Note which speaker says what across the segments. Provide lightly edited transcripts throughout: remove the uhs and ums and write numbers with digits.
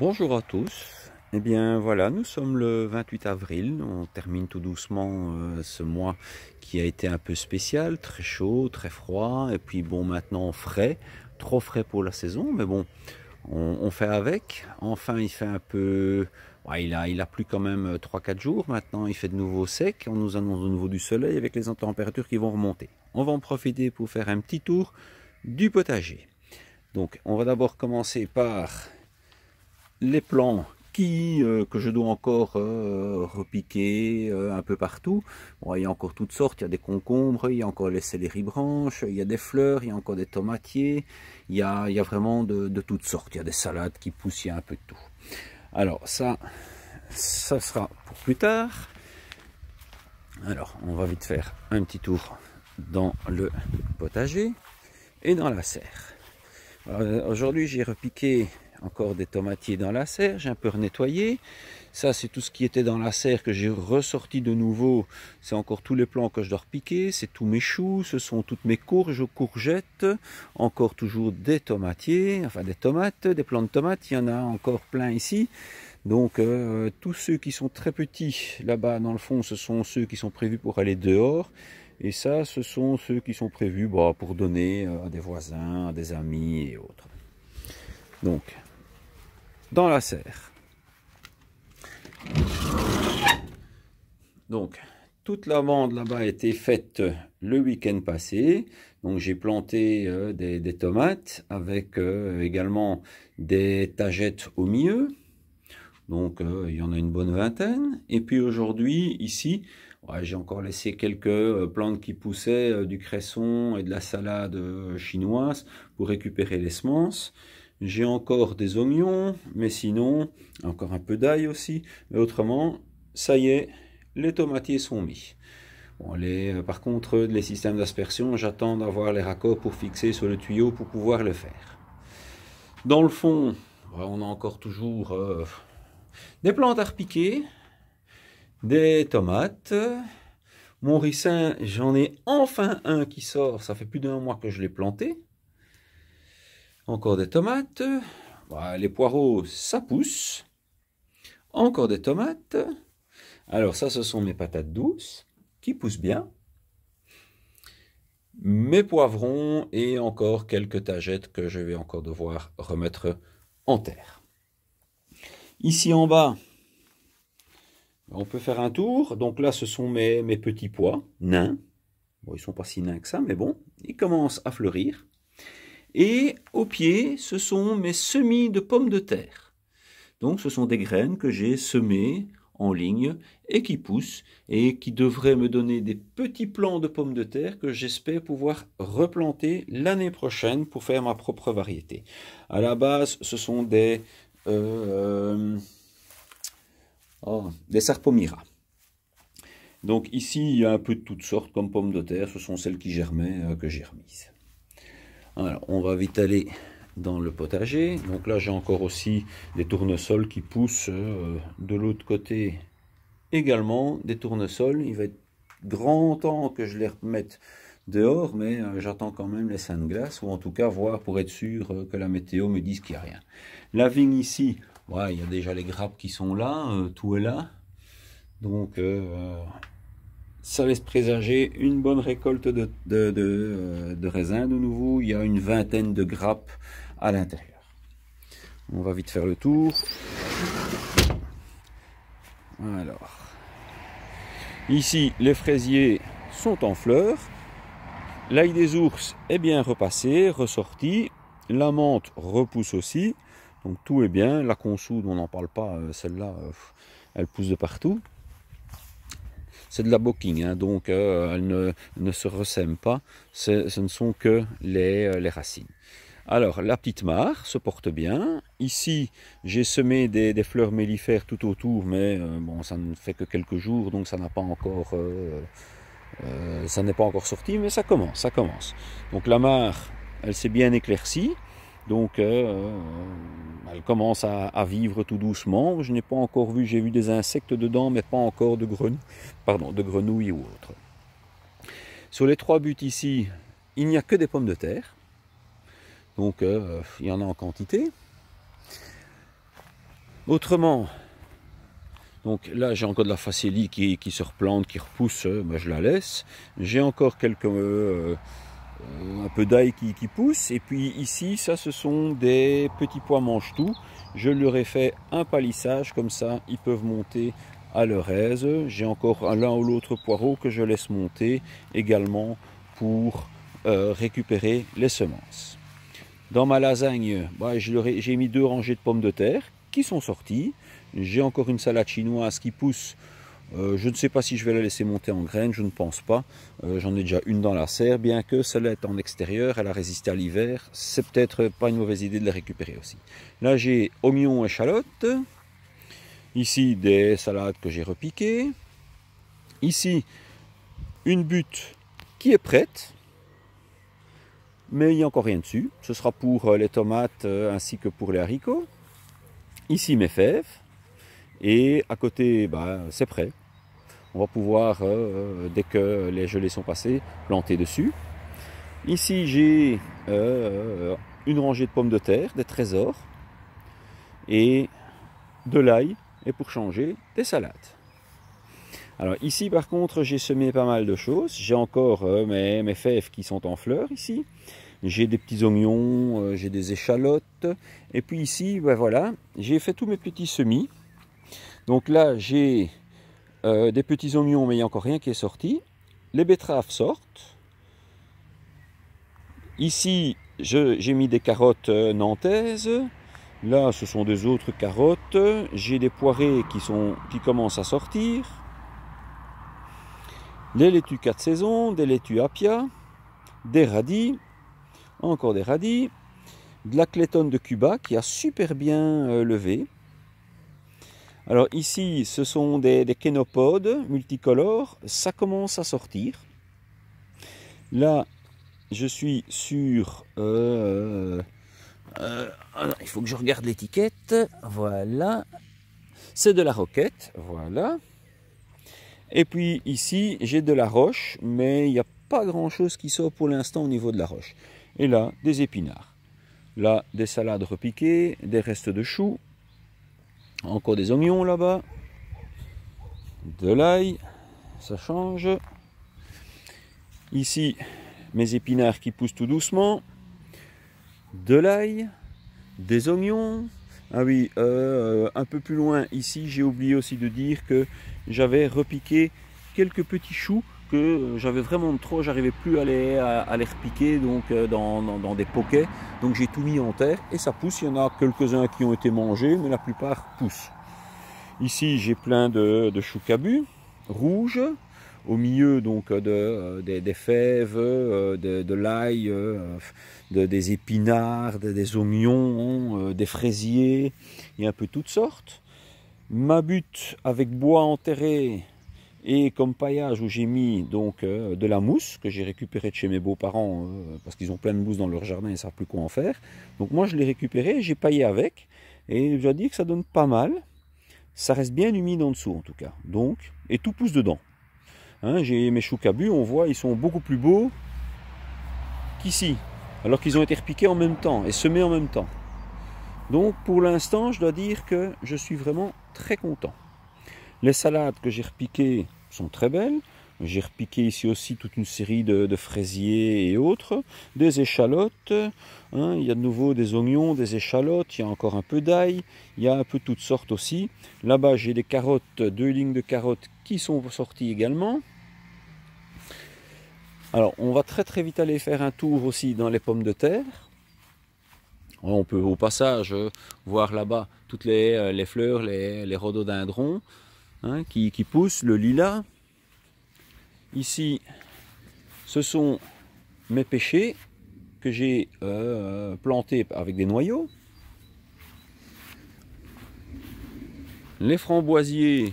Speaker 1: Bonjour à tous. Eh bien voilà, nous sommes le 28 avril, on termine tout doucement ce mois qui a été un peu spécial, très chaud, très froid, et puis bon maintenant frais, trop frais pour la saison, mais bon, on fait avec. Enfin il fait un peu, ouais, il a plu quand même 3-4 jours, maintenant il fait de nouveau sec, on nous annonce de nouveau du soleil avec les températures qui vont remonter. On va en profiter pour faire un petit tour du potager. Donc on va d'abord commencer par les plants que je dois encore repiquer un peu partout. Bon, il y a encore toutes sortes, il y a des concombres, il y a encore les céleri branches, il y a des fleurs, il y a encore des tomatiers, il y a vraiment de toutes sortes. Il y a des salades qui poussent, il y a un peu de tout. Alors ça sera pour plus tard. Alors on va vite faire un petit tour dans le potager et dans la serre. Aujourd'hui j'ai repiqué encore des tomatiers dans la serre, j'ai un peu nettoyé. Ça c'est tout ce qui était dans la serre que j'ai ressorti de nouveau. C'est encore tous les plants que je dois repiquer, c'est tous mes choux, ce sont toutes mes courgettes, encore toujours des tomatiers, enfin des tomates, des plants de tomates, il y en a encore plein ici. Donc tous ceux qui sont très petits là-bas dans le fond, ce sont ceux qui sont prévus pour aller dehors. Et ça, ce sont ceux qui sont prévus pour donner à des voisins, à des amis et autres. Donc, dans la serre. Donc, toute la bande là-bas a été faite le week-end passé. Donc, j'ai planté des tomates avec également des tagettes au milieu. Donc, il y en a une bonne vingtaine. Et puis aujourd'hui, ici, ouais, j'ai encore laissé quelques plantes qui poussaient, du cresson et de la salade chinoise pour récupérer les semences. J'ai encore des oignons, mais sinon, encore un peu d'ail aussi. Mais autrement, ça y est, les tomatiers sont mis. Bon, par contre, les systèmes d'aspersion, j'attends d'avoir les raccords pour fixer sur le tuyau pour pouvoir le faire. Dans le fond, on a encore toujours des plantes à repiquer, des tomates. Mon ricin, j'en ai enfin un qui sort, ça fait plus d'un mois que je l'ai planté. Encore des tomates. Voilà, les poireaux, ça pousse. Encore des tomates. Alors ça, ce sont mes patates douces qui poussent bien. Mes poivrons et encore quelques tagettes que je vais encore devoir remettre en terre. Ici en bas, on peut faire un tour. Donc là, ce sont mes petits pois nains. Bon, ils ne sont pas si nains que ça, mais bon, ils commencent à fleurir. Et au pied, ce sont mes semis de pommes de terre. Donc ce sont des graines que j'ai semées en ligne et qui poussent et qui devraient me donner des petits plants de pommes de terre que j'espère pouvoir replanter l'année prochaine pour faire ma propre variété. À la base, ce sont des Sarpomira. Donc ici, il y a un peu de toutes sortes comme pommes de terre. Ce sont celles qui germaient que j'ai remises. Alors, on va vite aller dans le potager. Donc là, j'ai encore aussi des tournesols qui poussent de l'autre côté également. Des tournesols. Il va être grand temps que je les remette dehors, mais j'attends quand même les seins de glace, ou en tout cas voir pour être sûr que la météo me dise qu'il n'y a rien. La vigne ici, ouais, il y a déjà les grappes qui sont là, tout est là. Donc ça laisse présager une bonne récolte de raisins de nouveau. Il y a une vingtaine de grappes à l'intérieur. On va vite faire le tour. Alors, ici, les fraisiers sont en fleurs. L'ail des ours est bien repassé, ressorti. La menthe repousse aussi. Donc tout est bien. La consoude, on n'en parle pas. Celle-là, elle pousse de partout. C'est de la bocking, hein, donc elle ne se ressème pas, ce ne sont que les racines. Alors la petite mare se porte bien. Ici j'ai semé des fleurs mellifères tout autour, mais bon, ça ne fait que quelques jours, donc ça n'a pas encore, ça n'est pas encore sorti, mais ça commence, ça commence. Donc la mare, elle s'est bien éclaircie. Donc elle commence à vivre tout doucement. Je n'ai pas encore vu, j'ai vu des insectes dedans, mais pas encore de grenouilles ou autre. Sur les 3 buts ici, il n'y a que des pommes de terre. Donc il y en a en quantité. Autrement, donc là j'ai encore de la facélie qui se replante, qui repousse, ben je la laisse. J'ai encore quelques un peu d'ail qui pousse. Et puis ici, ça ce sont des petits pois mange-tout. Je leur ai fait un palissage, comme ça ils peuvent monter à leur aise. J'ai encore l'un ou l'autre poireau que je laisse monter également pour récupérer les semences. Dans ma lasagne, bah, j'ai mis 2 rangées de pommes de terre qui sont sorties. J'ai encore une salade chinoise qui pousse. Je ne sais pas si je vais la laisser monter en graines, je ne pense pas. J'en ai déjà une dans la serre, bien que celle-là est en extérieur, elle a résisté à l'hiver. C'est peut-être pas une mauvaise idée de la récupérer aussi. Là j'ai oignons, échalotes. Ici des salades que j'ai repiquées. Ici une butte qui est prête. Mais il n'y a encore rien dessus. Ce sera pour les tomates ainsi que pour les haricots. Ici mes fèves. Et à côté, bah, c'est prêt. On va pouvoir, dès que les gelées sont passées, planter dessus. Ici, j'ai une rangée de pommes de terre, des trésors, et de l'ail, et pour changer, des salades. Alors ici, par contre, j'ai semé pas mal de choses. J'ai encore mes fèves qui sont en fleurs ici. J'ai des petits oignons, j'ai des échalotes. Et puis ici, ben voilà, j'ai fait tous mes petits semis. Donc là, j'ai des petits oignons, mais il n'y a encore rien qui est sorti. Les betteraves sortent. Ici, j'ai mis des carottes nantaises. Là, ce sont des autres carottes. J'ai des poirées qui commencent à sortir. Des laitues 4 saisons, des laitues Appia, des radis, encore des radis, de la clétone de Cuba qui a super bien levé. Alors ici, ce sont des kénopodes multicolores, ça commence à sortir. Là, je suis sur... il faut que je regarde l'étiquette. Voilà. C'est de la roquette. Voilà. Et puis ici, j'ai de la roche, mais il n'y a pas grand-chose qui sort pour l'instant au niveau de la roche. Et là, des épinards. Là, des salades repiquées, des restes de choux. Encore des oignons là-bas. De l'ail. Ça change. Ici, mes épinards qui poussent tout doucement. De l'ail. Des oignons. Ah oui, un peu plus loin, ici, j'ai oublié aussi de dire que j'avais repiqué quelques petits choux que j'avais vraiment de trop, j'arrivais plus à les repiquer donc dans des poquets. Donc j'ai tout mis en terre et ça pousse. Il y en a quelques-uns qui ont été mangés, mais la plupart poussent. Ici, j'ai plein de choux cabus rouges. Au milieu donc des fèves, de l'ail, des épinards, des oignons, des fraisiers, il y a un peu toutes sortes. Ma butte avec bois enterré et comme paillage où j'ai mis donc de la mousse que j'ai récupérée de chez mes beaux-parents parce qu'ils ont plein de mousse dans leur jardin et ils ne savent plus quoi en faire. Donc moi je l'ai récupéré, j'ai paillé avec et je dois dire que ça donne pas mal. Ça reste bien humide en dessous en tout cas. Donc, et tout pousse dedans. Hein, j'ai mes choux cabus, on voit, ils sont beaucoup plus beaux qu'ici, alors qu'ils ont été repiqués en même temps et semés en même temps. Donc pour l'instant, je dois dire que je suis vraiment très content. Les salades que j'ai repiquées sont très belles. J'ai repiqué ici aussi toute une série de fraisiers et autres, des échalotes. Hein, il y a de nouveau des oignons, des échalotes, il y a encore un peu d'ail, il y a un peu toutes sortes aussi. Là-bas, j'ai des carottes, 2 lignes de carottes qui sont sorties également. Alors, on va très vite aller faire un tour aussi dans les pommes de terre. On peut au passage voir là-bas toutes les fleurs, les rhododendrons hein, qui poussent, le lilas. Ici, ce sont mes pêchers que j'ai plantés avec des noyaux. Les framboisiers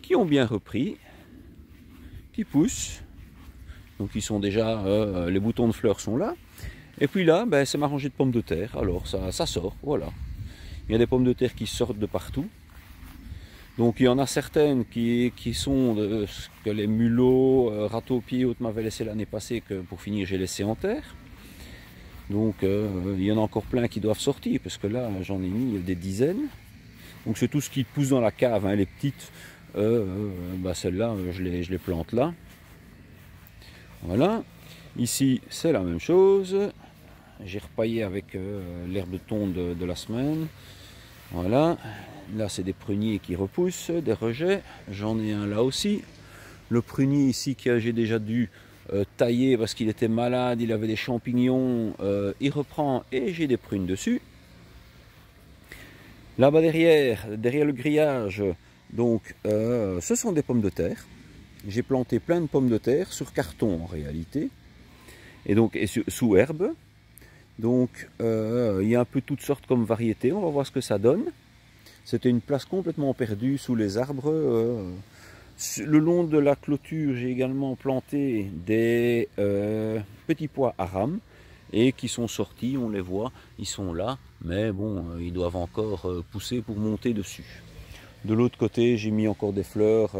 Speaker 1: qui ont bien repris, qui poussent. Donc ils sont déjà, les boutons de fleurs sont là. Et puis là, ben, c'est ma rangée de pommes de terre. Alors ça sort, voilà. Il y a des pommes de terre qui sortent de partout. Donc il y en a certaines qui sont que les mulots, râteaux pieds autres m'avaient laissé l'année passée, que pour finir j'ai laissé en terre. Donc il y en a encore plein qui doivent sortir, parce que là j'en ai mis des dizaines. Donc c'est tout ce qui pousse dans la cave, hein, les petites, celles-là, je les plante là. Voilà. Ici, c'est la même chose. J'ai repaillé avec l'herbe de thon de la semaine. Voilà. Là, c'est des pruniers qui repoussent, des rejets. J'en ai un là aussi. Le prunier ici que j'ai déjà dû tailler parce qu'il était malade, il avait des champignons, il reprend et j'ai des prunes dessus. Là-bas derrière le grillage, donc ce sont des pommes de terre. J'ai planté plein de pommes de terre sur carton en réalité, et donc sous herbe. Donc il y a un peu toutes sortes comme variétés, on va voir ce que ça donne. C'était une place complètement perdue sous les arbres. Le long de la clôture, j'ai également planté des petits pois à rames et qui sont sortis, on les voit, ils sont là, mais bon, ils doivent encore pousser pour monter dessus. De l'autre côté, j'ai mis encore des fleurs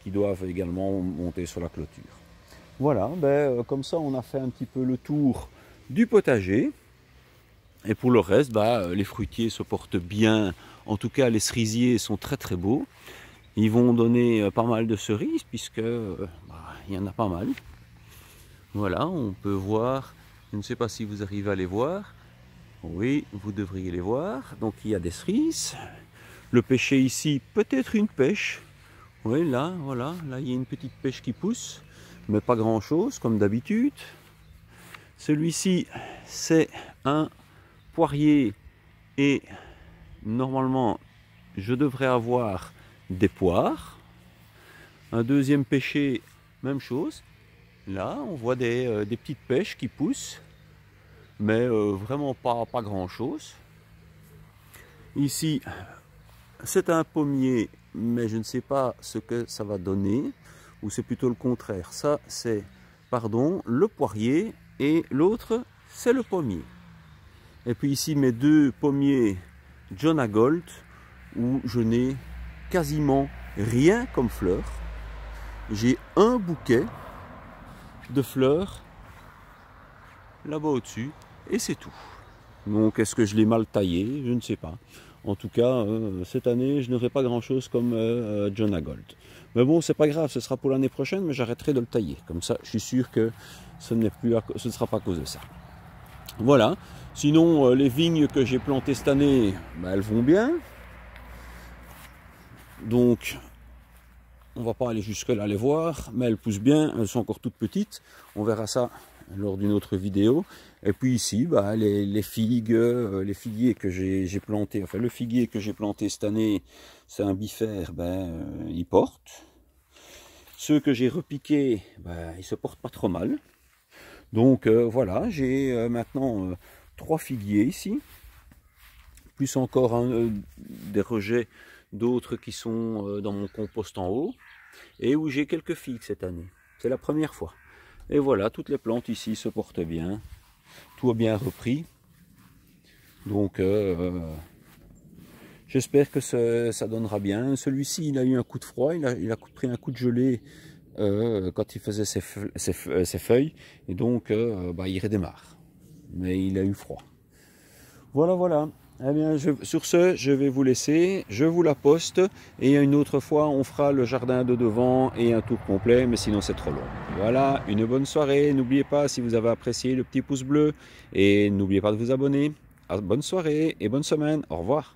Speaker 1: qui doivent également monter sur la clôture. Voilà, comme ça on a fait un petit peu le tour du potager. Et pour le reste, les fruitiers se portent bien. En tout cas, les cerisiers sont très très beaux. Ils vont donner pas mal de cerises puisque il y en a pas mal. Voilà, on peut voir, je ne sais pas si vous arrivez à les voir. Oui, vous devriez les voir. Donc il y a des cerises. Le pêcher ici, peut-être une pêche. Oui, là, voilà, là il y a une petite pêche qui pousse, mais pas grand chose comme d'habitude. Celui-ci, c'est un poirier et normalement je devrais avoir des poires. Un deuxième pêcher, même chose. Là, on voit des petites pêches qui poussent, mais vraiment pas grand chose. Ici, c'est un pommier, mais je ne sais pas ce que ça va donner, ou c'est plutôt le contraire. Ça, c'est, le poirier, et l'autre, c'est le pommier. Et puis ici, mes deux pommiers Jonagold, où je n'ai quasiment rien comme fleurs. J'ai un bouquet de fleurs là-bas au-dessus, et c'est tout. Donc, est-ce que je l'ai mal taillé? Je ne sais pas. En tout cas, cette année, je n'aurai pas grand-chose comme Jonagold. Mais bon, c'est pas grave, ce sera pour l'année prochaine, mais j'arrêterai de le tailler. Comme ça, je suis sûr que ce ne sera pas à cause de ça. Voilà. Sinon, les vignes que j'ai plantées cette année, elles vont bien. Donc, on va pas aller jusque là les voir, mais elles poussent bien, elles sont encore toutes petites. On verra ça lors d'une autre vidéo. Et puis ici, les figues, les figuiers que j'ai plantés, enfin le figuier que j'ai planté cette année, c'est un bifère, il porte. Ceux que j'ai repiqués, ils se portent pas trop mal. Donc voilà, j'ai maintenant 3 figuiers ici, plus encore des rejets d'autres qui sont dans mon compost en haut, et où j'ai quelques figues cette année. C'est la première fois. Et voilà, toutes les plantes ici se portent bien. Tout a bien repris. Donc, j'espère que ça donnera bien. Celui-ci, il a eu un coup de froid. Il a pris un coup de gelée quand il faisait ses feuilles. Et donc, il redémarre. Mais il a eu froid. Voilà, voilà. Eh bien, sur ce, je vais vous laisser, je vous la poste, et une autre fois, on fera le jardin de devant et un tour complet, mais sinon c'est trop long. Voilà, une bonne soirée, n'oubliez pas, si vous avez apprécié, le petit pouce bleu, et n'oubliez pas de vous abonner. Bonne soirée et bonne semaine, au revoir.